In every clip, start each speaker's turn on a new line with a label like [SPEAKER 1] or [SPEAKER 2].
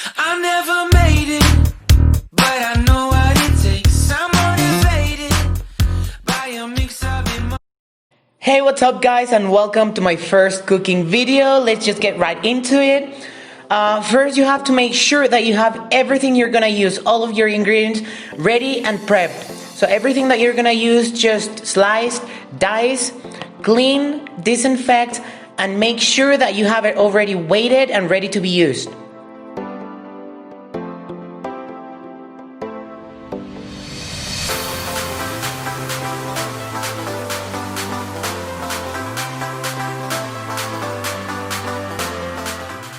[SPEAKER 1] I never made it, but I know what it takes. I'm motivated by a mix of emotions.
[SPEAKER 2] Hey, what's up guys, and welcome to my first cooking video. Let's just get right into it. First, you have to make sure that you have everything you're gonna use, all of your ingredients ready and prepped. So everything that you're gonna use, just slice, dice, clean, disinfect, and make sure that you have it already weighted and ready to be used.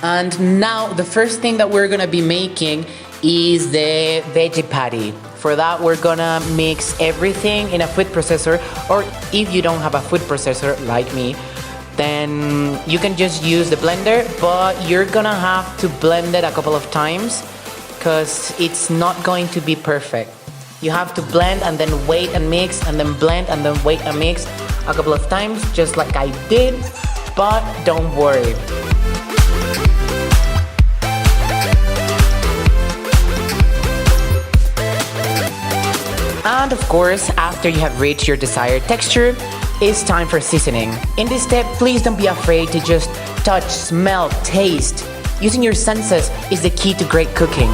[SPEAKER 2] And now the first thing that we're gonna be making is the veggie patty. For that, we're gonna mix everything in a food processor, or if you don't have a food processor like me, then you can just use the blender, but you're gonna have to blend it a couple of times because it's not going to be perfect. You have to blend and then wait and mix, and then blend and then wait and mix a couple of times, just like I did, but don't worry. And of course, after you have reached your desired texture, it's time for seasoning. In this step, please don't be afraid to just touch, smell, taste. Using your senses is the key to great cooking.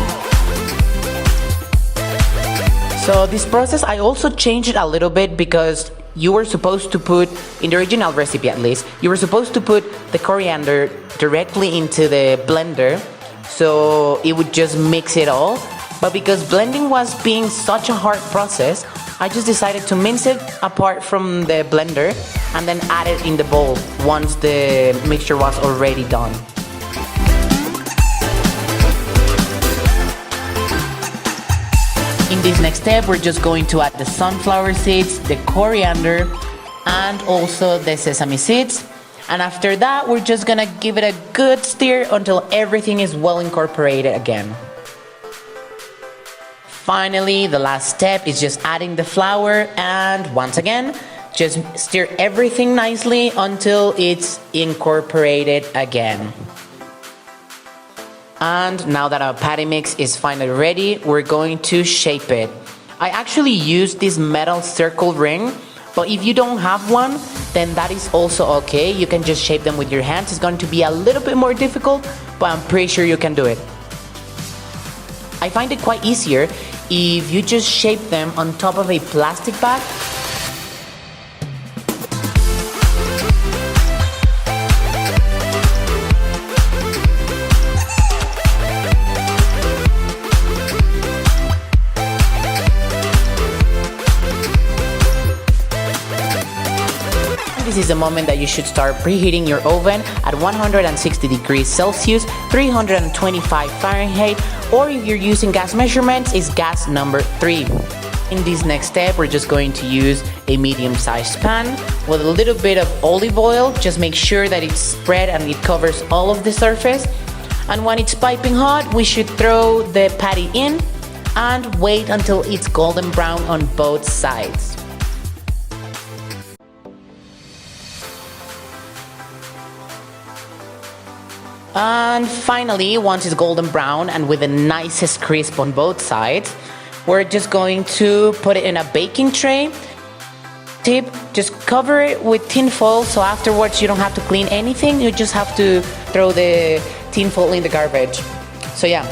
[SPEAKER 2] So this process, I also changed it a little bit because you were supposed to put, in the original recipe at least, you were supposed to put the coriander directly into the blender so it would just mix it all. But because blending was being such a hard process, I just decided to mince it apart from the blender and then add it in the bowl once the mixture was already done. In this next step, we're just going to add the sunflower seeds, the coriander, and also the sesame seeds. And after that, we're just gonna give it a good stir until everything is well incorporated again. Finally, the last step is just adding the flour, and once again, just stir everything nicely until it's incorporated again. And now that our patty mix is finally ready, we're going to shape it. I actually use this metal circle ring, but if you don't have one, then that is also okay. You can just shape them with your hands. It's going to be a little bit more difficult, but I'm pretty sure you can do it. I find it quite easier if you just shape them on top of a plastic bag. This is the moment that you should start preheating your oven at 160 degrees Celsius, 325 Fahrenheit, or if you're using gas measurements, it's gas number 3. In this next step, we're just going to use a medium-sized pan with a little bit of olive oil. Just make sure that it's spread and it covers all of the surface. And when it's piping hot, we should throw the patty in and wait until it's golden brown on both sides. And finally, once it's golden brown and with the nicest crisp on both sides, we're just going to put it in a baking tray. Tip, just cover it with tin foil so afterwards you don't have to clean anything, you just have to throw the tin foil in the garbage. So yeah.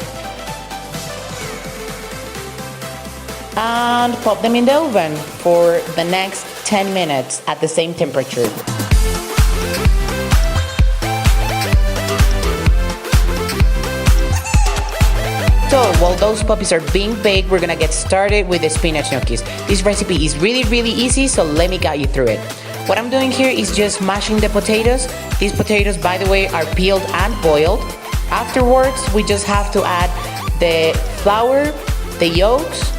[SPEAKER 2] And pop them in the oven for the next 10 minutes at the same temperature. So while those puppies are being baked, we're gonna get started with the spinach gnocchis. This recipe is really easy, so let me guide you through it. What I'm doing here is just mashing the potatoes. These potatoes, by the way, are peeled and boiled. Afterwards, we just have to add the flour, the yolks,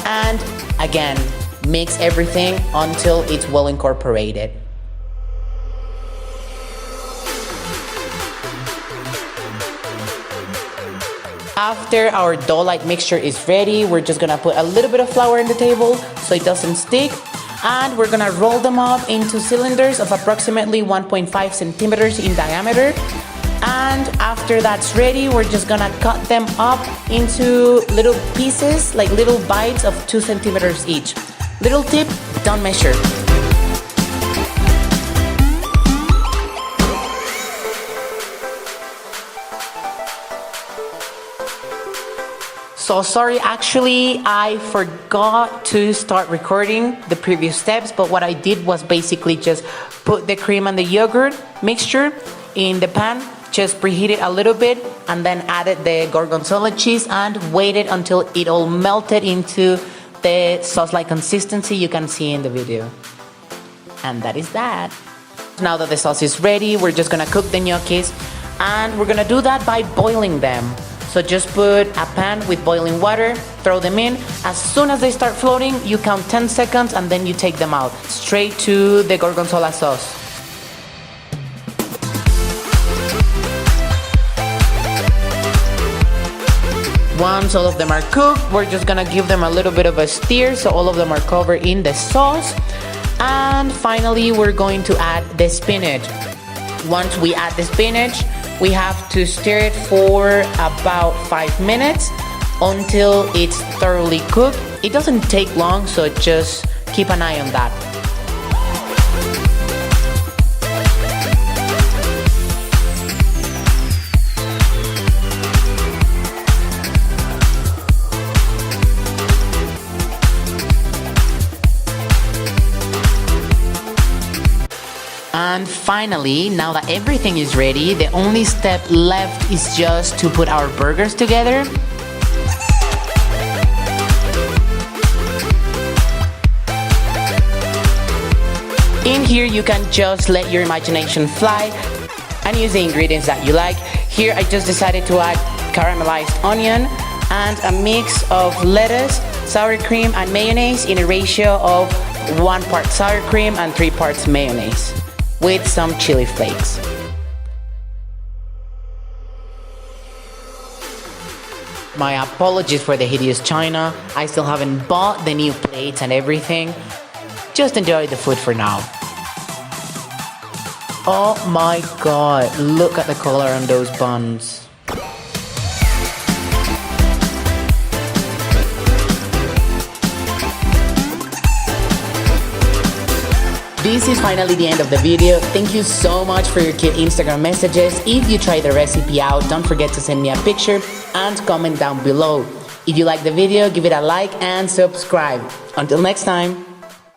[SPEAKER 2] and again, mix everything until it's well incorporated. After our dough-like mixture is ready, we're just gonna put a little bit of flour on the table so it doesn't stick, and we're gonna roll them up into cylinders of approximately 1.5 centimeters in diameter. And After that's ready, we're just gonna cut them up into little pieces, like little bites of 2 centimeters each. Little tip, don't measure. So sorry, actually I forgot to start recording the previous steps, but what I did was basically just put the cream and the yogurt mixture in the pan, just preheat it a little bit, and then added the gorgonzola cheese and waited until it all melted into the sauce-like consistency you can see in the video. And that is that. Now that the sauce is ready, we're just gonna cook the gnocchis, and we're gonna do that by boiling them. So just put a pan with boiling water, throw them in. As soon as they start floating, you count 10 seconds and then you take them out, straight to the gorgonzola sauce. Once all of them are cooked, we're just gonna give them a little bit of a stir so all of them are covered in the sauce. And finally, we're going to add the spinach. Once we add the spinach, we have to stir it for about 5 minutes until it's thoroughly cooked. It doesn't take long, so just keep an eye on that. And finally, now that everything is ready, the only step left is just to put our burgers together. In here, you can just let your imagination fly and use the ingredients that you like. Here, I just decided to add caramelized onion and a mix of lettuce, sour cream, and mayonnaise in a ratio of 1 part sour cream and 3 parts mayonnaise, with some chili flakes. My apologies for the hideous china. I still haven't bought the new plates and everything. Just enjoy the food for now. Oh my god, look at the color on those buns. This is finally the end of the video. Thank you so much for your cute Instagram messages. If you try the recipe out, don't forget to send me a picture and comment down below. If you like the video, give it a like and subscribe. Until next time.